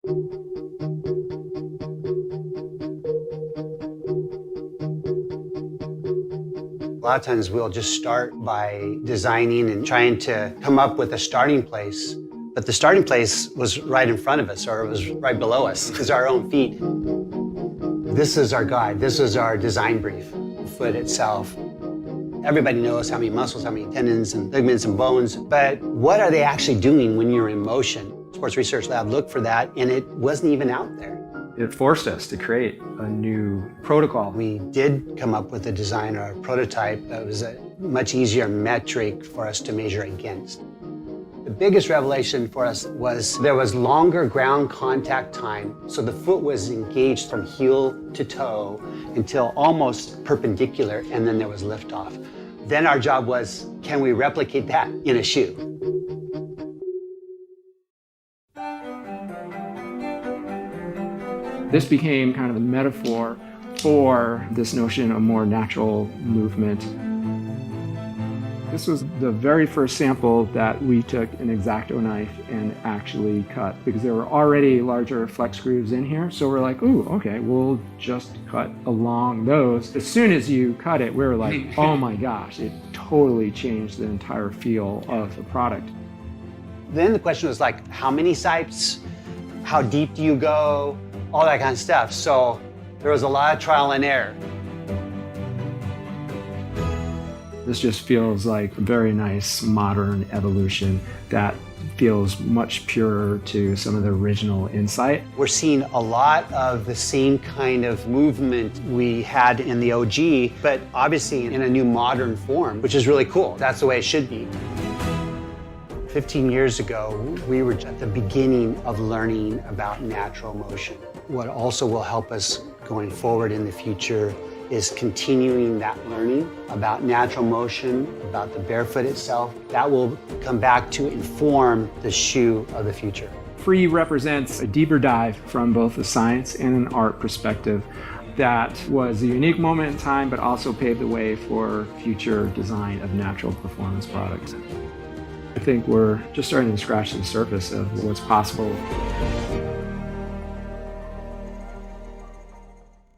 A lot of times we'll just start by designing and trying to come up with a starting place. But the starting place was right in front of us, or it was right below us. It's our own feet. This is our guide. This is our design brief. The foot itself. Everybody knows how many muscles, how many tendons and ligaments and bones, but what are they actually doing when you're in motion? Sports Research Lab looked for that, and it wasn't even out there. It forced us to create a new protocol. We did come up with a design or a prototype that was a much easier metric for us to measure against. The biggest revelation for us was there was longer ground contact time, so the foot was engaged from heel to toe until almost perpendicular, and then there was liftoff. Then our job was, can we replicate that in a shoe? This became kind of a metaphor for this notion of more natural movement. This was the very first sample that we took an X-Acto knife and actually cut, because there were already larger flex grooves in here. So we're like, ooh, okay, we'll just cut along those. As soon as you cut it, we were like, oh my gosh, it totally changed the entire feel of the product. Then the question was like, how many sites? How deep do you go? All that kind of stuff. So there was a lot of trial and error. This just feels like a very nice modern evolution that feels much purer to some of the original insight. We're seeing a lot of the same kind of movement we had in the OG, but obviously in a new modern form, which is really cool. That's the way it should be. 15 years ago, we were at the beginning of learning about natural motion. What also will help us going forward in the future is continuing that learning about natural motion, about the barefoot itself. That will come back to inform the shoe of the future. Free represents a deeper dive from both a science and an art perspective that was a unique moment in time, but also paved the way for future design of natural performance products. I think we're just starting to scratch the surface of what's possible.